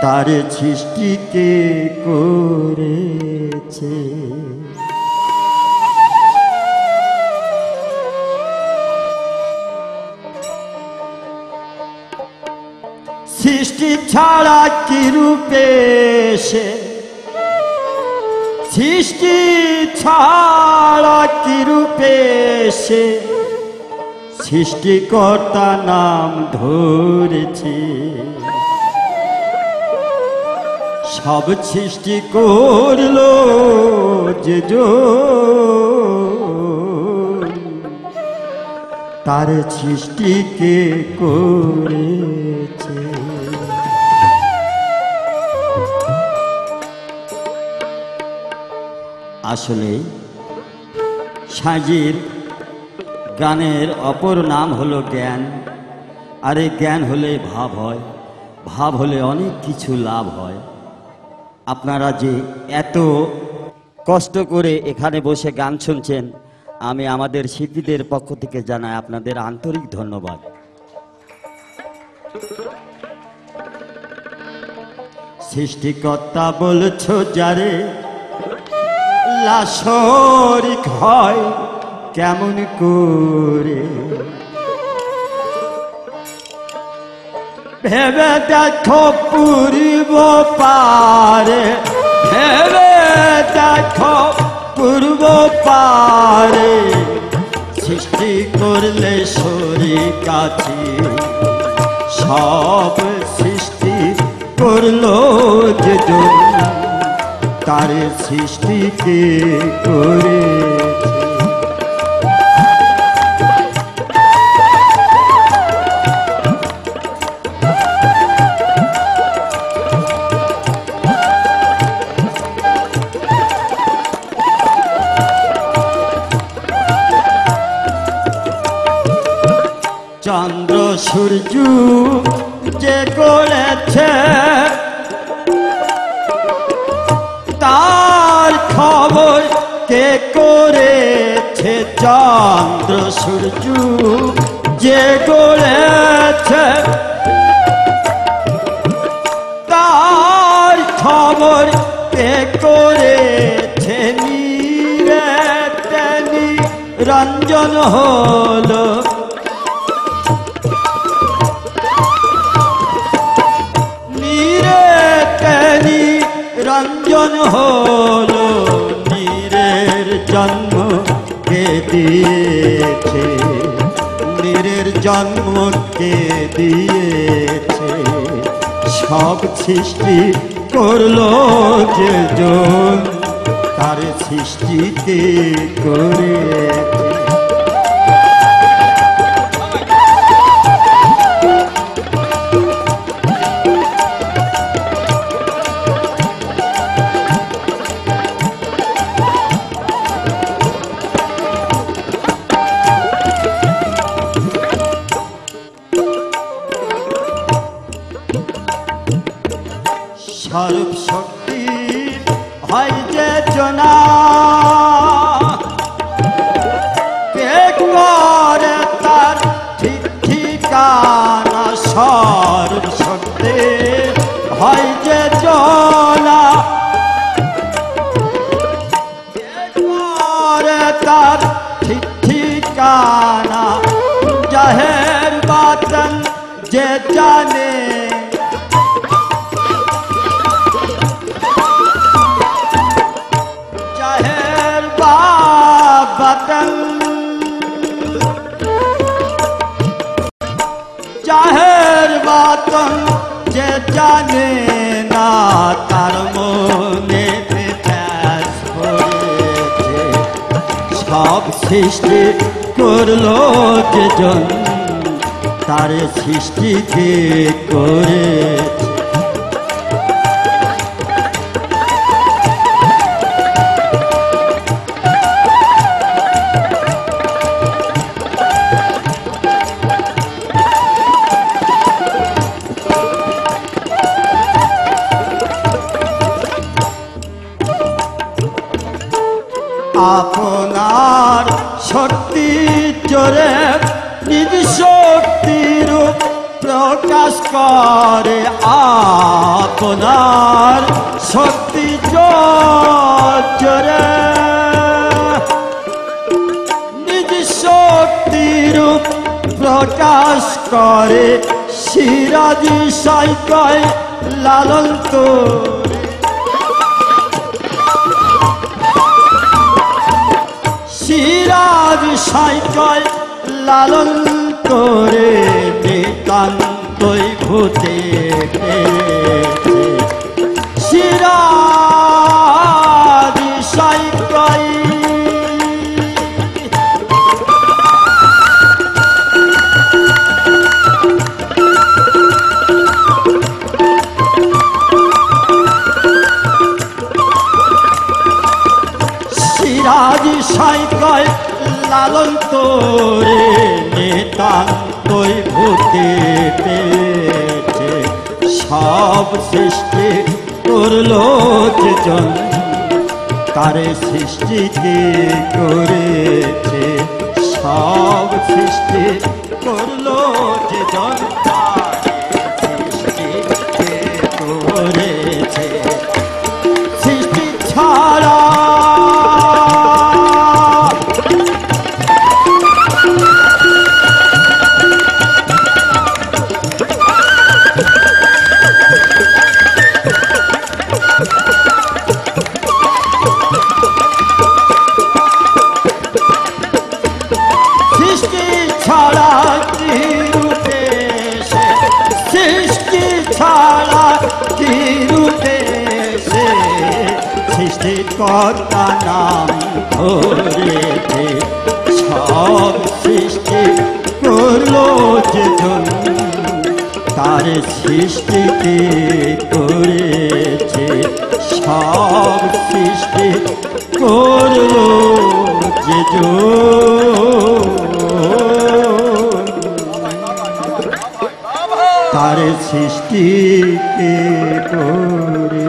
তার সৃষ্টিকে করেছে। সৃষ্টি ছাড়া কি রূপে সে, সৃষ্টি ছাড়া কি রূপে সে সৃষ্টিকর্তা নাম ধরেছে। সব সৃষ্টি করলো যে তার সৃষ্টিকে করেছে। আসলে সাজির গানের অপর নাম হলো জ্ঞান। আর এই জ্ঞান হলে ভাব হয়, ভাব হলে অনেক কিছু লাভ হয়। আপনারা যে এত কষ্ট করে এখানে বসে গান শুনছেন, আমি আমাদের শিল্পীদের পক্ষ থেকে জানাই আপনাদের আন্তরিক ধন্যবাদ। সৃষ্টিকর্তা বলছো যারে লাশরিক হয় কেমন করে, ভেবে দেখো পূর্ব পারে, ভেবে দেখো পূর্ব পারে সৃষ্টি করলে শরীর কাছে। সব সৃষ্টি করলো যে তার সৃষ্টিকে করেছে। চন্দ্র সূর্য যে গড়েছে তার খবর কে করেছে। চন্দ্র সূর্য যে গড়েছে তার খবর কে করেছে। নিরঞ্জন হলো রঞ্জন হলো, নীরের জন্ম কে দিয়েছে, নীরের জন্ম কে দিয়েছে। সব সৃষ্টি করলো যে তার সৃষ্টিকে করেছে। সর্ব শক্তি হয় যে জনা, কে করে তার ঠিক ঠিকানা। সর্ব শক্তি হয় যে জনা, কে করে তার ঠিক ঠিকানা। জাহের বাতন যে জানে, জাহের বাতন যে জানে না তার মনে প্যাস করেছে। সব সৃষ্টি করলো যে তার সৃষ্টিকে করেছে। আপনার শক্তি জোরে নিজ শক্তির প্রকাশ করে আপনার শক্তি জোরে নিজ শক্তিরূপ প্রকাশ করে সিরাজি সাইকয় লালন তোরে সিরাজ সাইকয় লালন তোরে নিতান্তই ভূতে সিরাজ সাইকয় সিরাজ সাইকয় লালন তোরে নিতান্তই ভূতে পেয়েছে সব সৃষ্টি করলো যেজন তারে সৃষ্টিতে করেছে সব সৃষ্টি করলো যেজন তারে সৃষ্টিতে করেছে সৃষ্টি ছাড়া সৃষ্টি ছাড়া কি রূপে সৃষ্টি ছাড়া কি রূপে সৃষ্টিকর্তা নাম ধরেছে সব সৃষ্টি করলো যেজন তার সৃষ্টিকে করেছে সব সৃষ্টি করলো যেজন তার সৃষ্টিকে করে